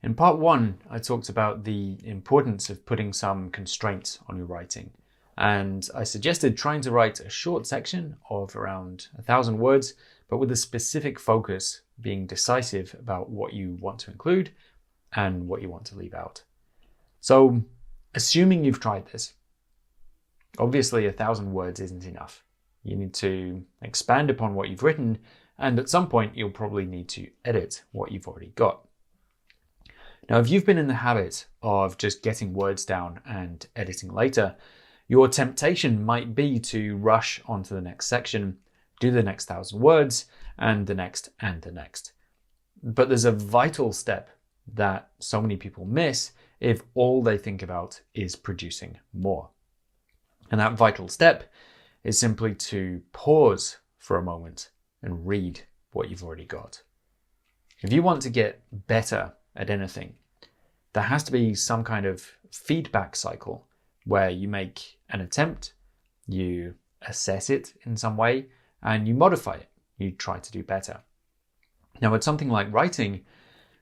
In part one, I talked about the importance of putting some constraints on your writing, and I suggested trying to write a short section of around 1,000 words, but with a specific focus, being decisive about what you want to include and what you want to leave out. So, assuming you've tried this, obviously 1,000 words isn't enough. You need to expand upon what you've written, and at some point you'll probably need to edit what you've already got. Now, if you've been in the habit of just getting words down and editing later, your temptation might be to rush onto the next section, do the next 1,000 words, and the next and the next. But there's a vital step that so many people miss if all they think about is producing more. And that vital step is simply to pause for a moment and read what you've already got. If you want to get better at anything, there has to be some kind of feedback cycle where you make an attempt, you assess it in some way, and you modify it. You try to do better. Now, with something like writing,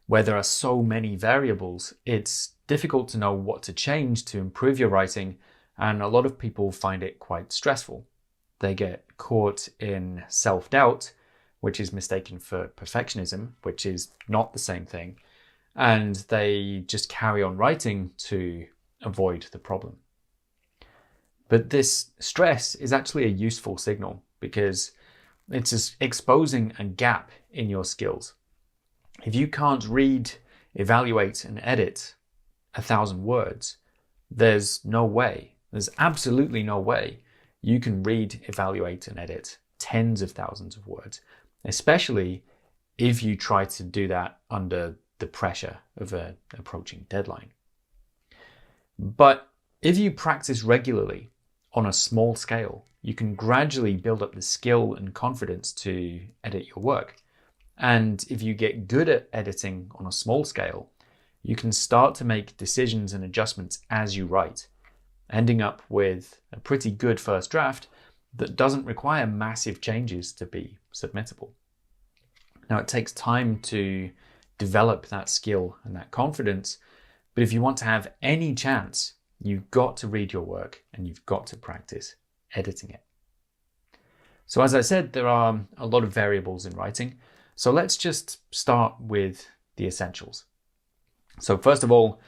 where there are so many variables, it's difficult to know what to change to improve your writing, and a lot of people find it quite stressful. They get caught in self-doubt, which is mistaken for perfectionism, which is not the same thing, and they just carry on writing to avoid the problem. But this stress is actually a useful signal because it's exposing a gap in your skills. If you can't read, evaluate, and edit 1,000 words, there's absolutely no way you can read, evaluate, and edit tens of thousands of words, especially if you try to do that under the pressure of an approaching deadline. But if you practice regularly on a small scale, you can gradually build up the skill and confidence to edit your work. And if you get good at editing on a small scale, you can start to make decisions and adjustments as you write, ending up with a pretty good first draft that doesn't require massive changes to be submittable. Now, it takes time to develop that skill and that confidence, but if you want to have any chance, you've got to read your work and you've got to practice editing it. So as I said, there are a lot of variables in writing. So let's just start with the essentials. So first of all,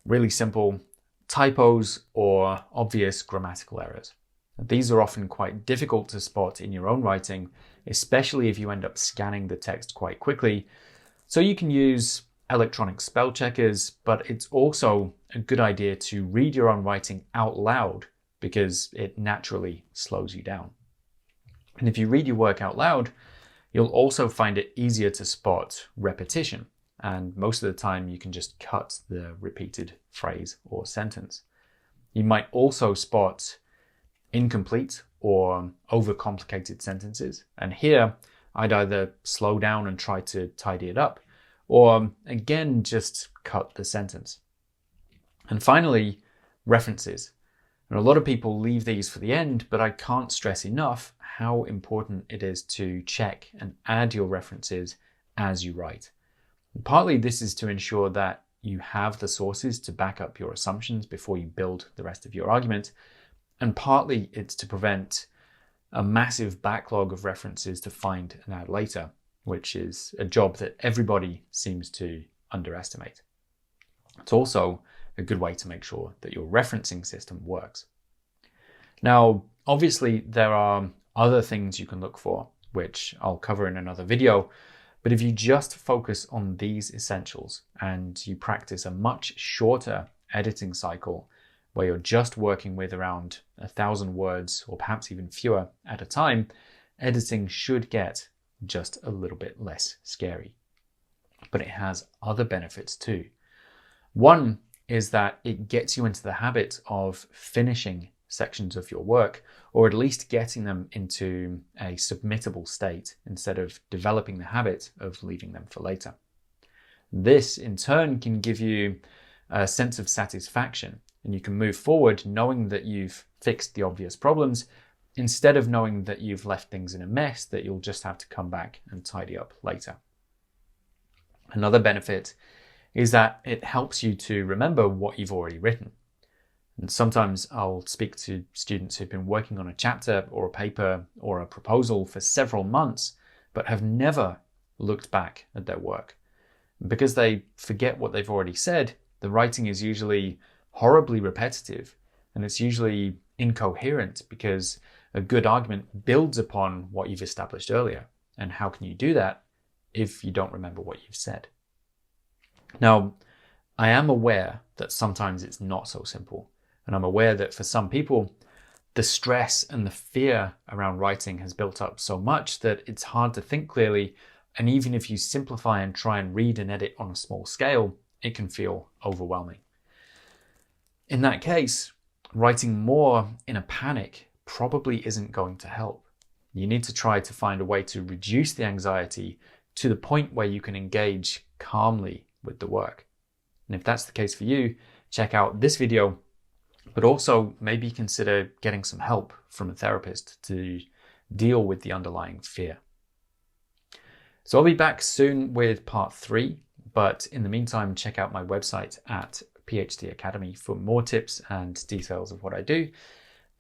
really simple, typos or obvious grammatical errors. These are often quite difficult to spot in your own writing, especially if you end up scanning the text quite quickly. So you can use electronic spell checkers, but it's also a good idea to read your own writing out loud because it naturally slows you down. And if you read your work out loud, you'll also find it easier to spot repetition. And most of the time you can just cut the repeated phrase or sentence. You might also spot incomplete or overcomplicated sentences. And here I'd either slow down and try to tidy it up, or again, just cut the sentence. And finally, references. And a lot of people leave these for the end, but I can't stress enough how important it is to check and add your references as you write. And partly this is to ensure that you have the sources to back up your assumptions before you build the rest of your argument. And partly it's to prevent a massive backlog of references to find and add later, which is a job that everybody seems to underestimate. It's also a good way to make sure that your referencing system works. Now, obviously, there are other things you can look for, which I'll cover in another video, but if you just focus on these essentials and you practice a much shorter editing cycle where you're just working with around 1,000 words or perhaps even fewer at a time, editing should get just a little bit less scary. But it has other benefits too. One is that it gets you into the habit of finishing sections of your work, or at least getting them into a submittable state instead of developing the habit of leaving them for later. This in turn can give you a sense of satisfaction, and you can move forward knowing that you've fixed the obvious problems instead of knowing that you've left things in a mess that you'll just have to come back and tidy up later. Another benefit is that it helps you to remember what you've already written. And sometimes I'll speak to students who've been working on a chapter or a paper or a proposal for several months, but have never looked back at their work. And because they forget what they've already said, the writing is usually horribly repetitive, and it's usually incoherent because a good argument builds upon what you've established earlier. And how can you do that if you don't remember what you've said? Now, I am aware that sometimes it's not so simple. And I'm aware that for some people, the stress and the fear around writing has built up so much that it's hard to think clearly. And even if you simplify and try and read and edit on a small scale, it can feel overwhelming. In that case, writing more in a panic probably isn't going to help. You need to try to find a way to reduce the anxiety to the point where you can engage calmly with the work. And if that's the case for you, check out this video, but also maybe consider getting some help from a therapist to deal with the underlying fear. So I'll be back soon with part 3, but in the meantime, check out my website at PhD Academy for more tips and details of what I do.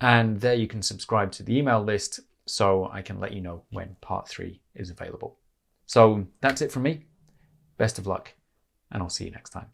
And there you can subscribe to the email list so I can let you know when part 3 is available. So that's it from me. Best of luck, and I'll see you next time.